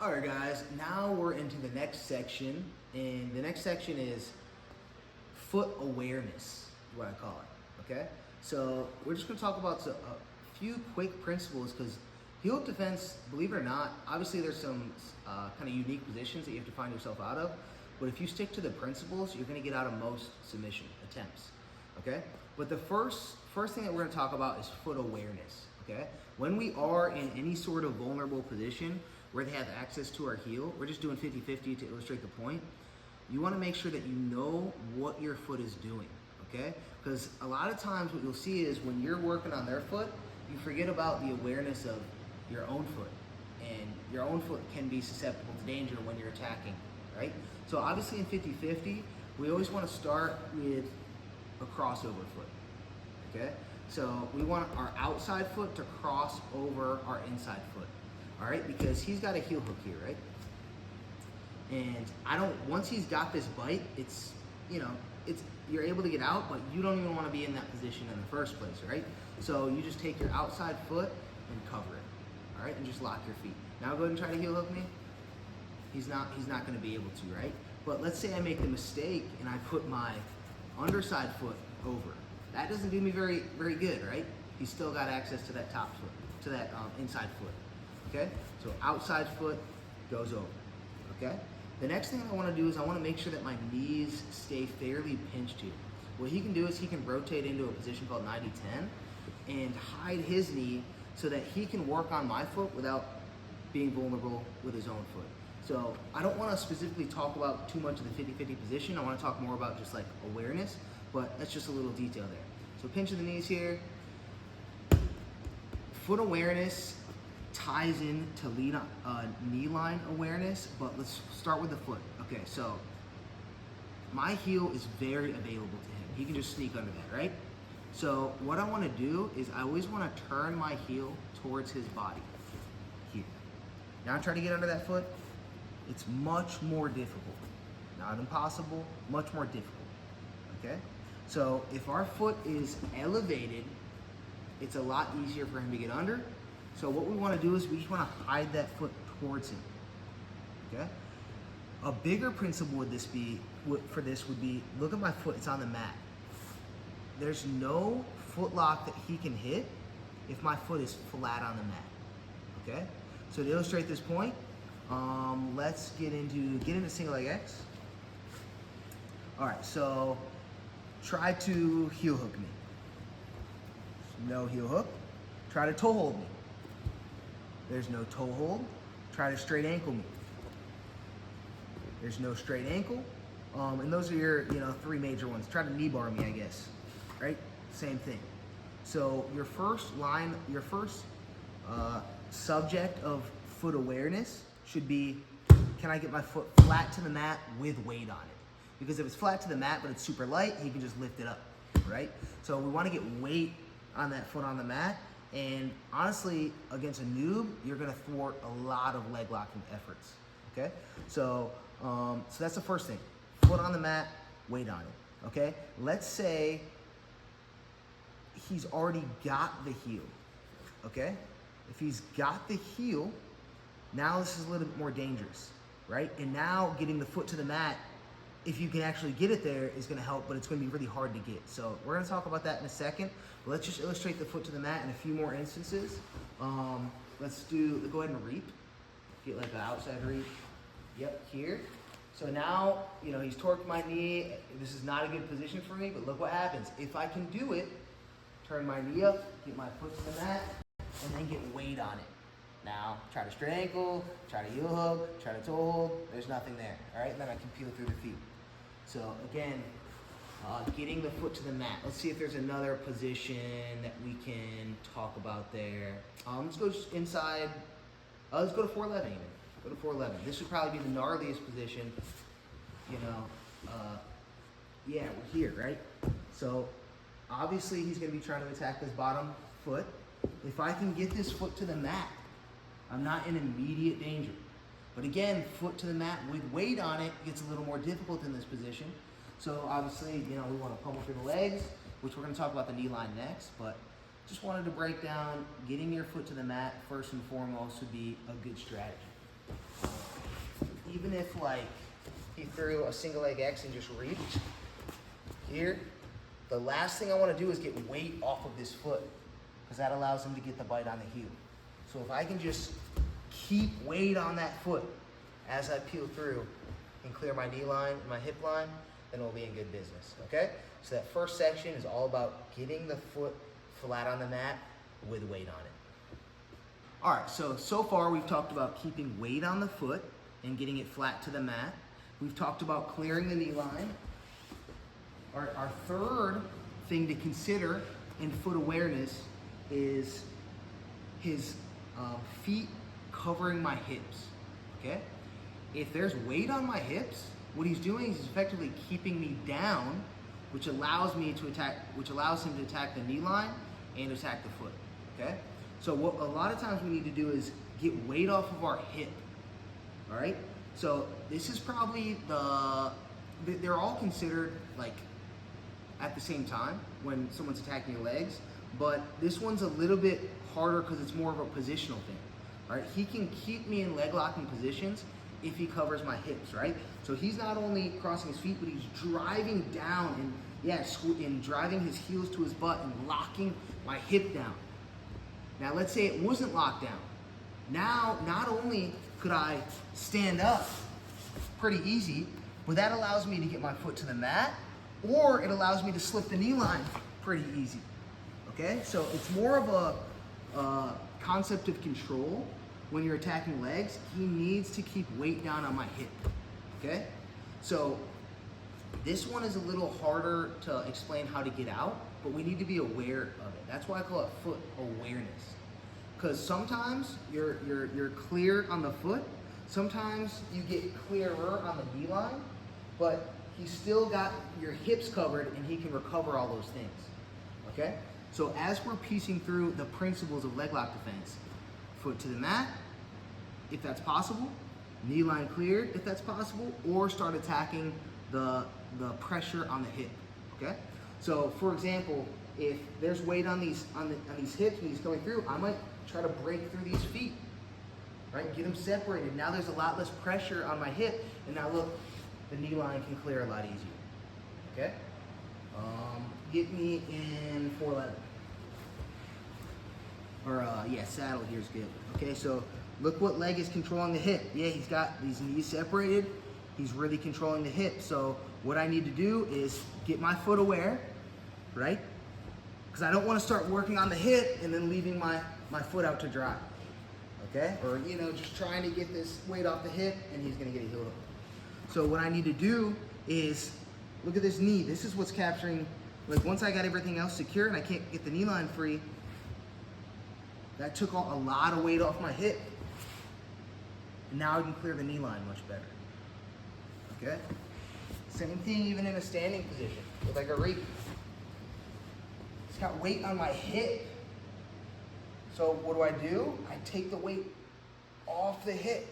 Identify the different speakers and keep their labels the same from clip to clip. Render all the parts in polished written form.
Speaker 1: All right, guys, now we're into the next section, and the next section is foot awareness, is what I call it, okay? So we're just gonna talk about a few quick principles, because heel hook defense, believe it or not, obviously there's some kind of unique positions that you have to find yourself out of, but if you stick to the principles, you're gonna get out of most submission attempts, okay? But the first thing that we're gonna talk about is foot awareness, okay? When we are in any sort of vulnerable position where they have access to our heel, we're just doing 50-50 to illustrate the point. You wanna make sure that you know what your foot is doing, okay? Because a lot of times what you'll see is when you're working on their foot, you forget about the awareness of your own foot. And your own foot can be susceptible to danger when you're attacking, right? So obviously in 50-50, we always wanna start with a crossover foot, okay? So we want our outside foot to cross over our inside foot. All right, because he's got a heel hook here, right? And once he's got this bite, you're able to get out, but you don't even want to be in that position in the first place, right? So you just take your outside foot and cover it, all right? And just lock your feet. Now go ahead and try to heel hook me. He's not going to be able to, right? But let's say I make the mistake and I put my underside foot over. That doesn't do me very, very good, right? He's still got access to that top foot, to that inside foot. Okay, so outside foot goes over, okay? The next thing I wanna do is I wanna make sure that my knees stay fairly pinched here. What he can do is he can rotate into a position called 90-10 and hide his knee so that he can work on my foot without being vulnerable with his own foot. So I don't wanna specifically talk about too much of the 50-50 position. I wanna talk more about just like awareness, but that's just a little detail there. So pinching the knees here. Foot awareness ties in to knee line awareness, but let's start with the foot. Okay, so my heel is very available to him. He can just sneak under that, right? So what I wanna do is I always wanna turn my heel towards his body, here. Now I try to get under that foot. It's much more difficult. Not impossible, much more difficult, okay? So if our foot is elevated, it's a lot easier for him to get under. So what we want to do is we just want to hide that foot towards him, okay? A bigger principle would be, look at my foot, it's on the mat. There's no foot lock that he can hit if my foot is flat on the mat, okay? So to illustrate this point, let's get into single leg X. All right, so try to heel hook me. No heel hook. Try to toe hold me. There's no toe hold. Try to straight ankle me. There's no straight ankle. And those are your, three major ones. Try to knee bar me, I guess. Right? Same thing. So your first subject of foot awareness should be, can I get my foot flat to the mat with weight on it? Because if it's flat to the mat but it's super light, he can just lift it up, right? So we want to get weight on that foot on the mat. And honestly, against a noob, you're gonna thwart a lot of leg locking efforts, okay? So that's the first thing. Foot on the mat, weight on it, okay? Let's say he's already got the heel, okay? If he's got the heel, now this is a little bit more dangerous, right? And now getting the foot to the mat, if you can actually get it there, is gonna help, but it's gonna be really hard to get. So we're gonna talk about that in a second. But let's just illustrate the foot to the mat in a few more instances. Let's go ahead and reap. Get like an outside reap. Yep, here. So now, he's torqued my knee. This is not a good position for me, but look what happens. If I can do it, turn my knee up, get my foot to the mat, and then get weight on it. Now, try to straight ankle, try to heel hook, try to toe hold. There's nothing there, all right? And then I can peel through the feet. So again, getting the foot to the mat. Let's see if there's another position that we can talk about there. Let's go just inside. Let's go to 411 even. Go to 411. This would probably be the gnarliest position. Yeah, we're here, right? So obviously he's gonna be trying to attack this bottom foot. If I can get this foot to the mat, I'm not in immediate danger. But again, foot to the mat with weight on it gets a little more difficult in this position. So obviously, we want to pummel through the legs, which we're going to talk about the knee line next, but just wanted to break down getting your foot to the mat first and foremost would be a good strategy. Even if like he threw a single leg X and just reached here, the last thing I want to do is get weight off of this foot, because that allows him to get the bite on the heel. So if I can just keep weight on that foot as I peel through and clear my knee line and my hip line, then we'll be in good business, okay? So that first section is all about getting the foot flat on the mat with weight on it. All right, so far we've talked about keeping weight on the foot and getting it flat to the mat. We've talked about clearing the knee line. Our third thing to consider in foot awareness is his feet covering my hips, okay? If there's weight on my hips, what he's doing is effectively keeping me down, which allows him to attack the knee line and attack the foot, okay? So what a lot of times we need to do is get weight off of our hip, all right? So this is probably they're all considered like at the same time when someone's attacking your legs, but this one's a little bit harder because it's more of a positional thing, all right? He can keep me in leg locking positions if he covers my hips, right? So he's not only crossing his feet, but he's driving down and driving his heels to his butt and locking my hip down. Now let's say it wasn't locked down. Now, not only could I stand up pretty easy, but that allows me to get my foot to the mat, or it allows me to slip the knee line pretty easy, okay? So it's more of a concept of control. When you're attacking legs, he needs to keep weight down on my hip, okay? So this one is a little harder to explain how to get out, but we need to be aware of it. That's why I call it foot awareness. Because sometimes you're clear on the foot, sometimes you get clearer on the knee line, but he's still got your hips covered and he can recover all those things, okay? So as we're piecing through the principles of leg lock defense, foot to the mat, if that's possible, knee line cleared, if that's possible, or start attacking the pressure on the hip, okay? So for example, if there's weight on these hips when he's coming through, I might try to break through these feet, right? Get them separated. Now there's a lot less pressure on my hip, and now look, the knee line can clear a lot easier, okay? Get me in 411. Or saddle here's good. Okay, so look what leg is controlling the hip. Yeah, he's got these knees separated. He's really controlling the hip. So what I need to do is get my foot aware, right? Because I don't want to start working on the hip and then leaving my foot out to dry. Okay? Or, just trying to get this weight off the hip and he's going to get a heel hook. So what I need to do is look at this knee. This is what's capturing, like once I got everything else secure and I can't get the knee line free, that took a lot of weight off my hip. And now I can clear the knee line much better. Okay? Same thing even in a standing position with like a reap. It's got weight on my hip. So what do? I take the weight off the hip.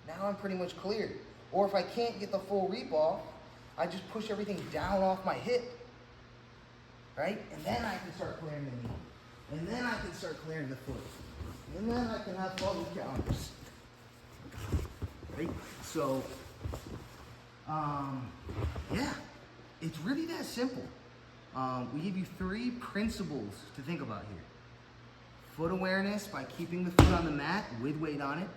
Speaker 1: Now I'm pretty much cleared. Or if I can't get the full reap off, I just push everything down off my hip. Right? And then I can start clearing the knee. And then I can start clearing the foot. And then I can have bubble counters. Right? So, it's really that simple. We give you 3 principles to think about here. Foot awareness by keeping the foot on the mat with weight on it.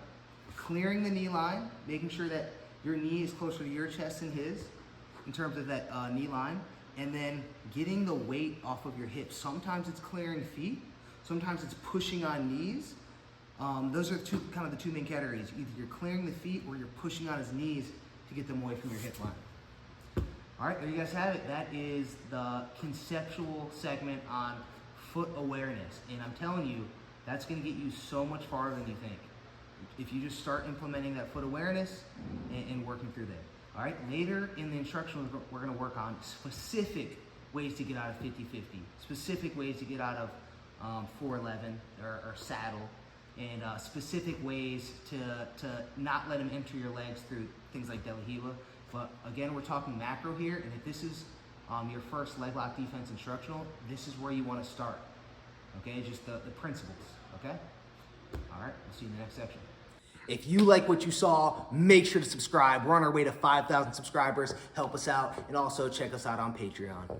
Speaker 1: Clearing the knee line, making sure that your knee is closer to your chest than his in terms of that knee line. And then getting the weight off of your hips. Sometimes it's clearing feet. Sometimes it's pushing on knees. Those are the two main categories. Either you're clearing the feet or you're pushing on his knees to get them away from your hip line. All right, there you guys have it. That is the conceptual segment on foot awareness. And I'm telling you, that's going to get you so much farther than you think if you just start implementing that foot awareness and working through that. All right, later in the instructional, we're going to work on specific ways to get out of 50-50, specific ways to get out of 411 or saddle, and specific ways to not let him enter your legs through things like Delahila. But again, we're talking macro here, and if this is your first leg lock defense instructional, this is where you want to start. Okay, just the principles. Okay. All right, we'll see you in the next section. If you like what you saw, make sure to subscribe. We're on our way to 5,000 subscribers. Help us out, and also check us out on Patreon.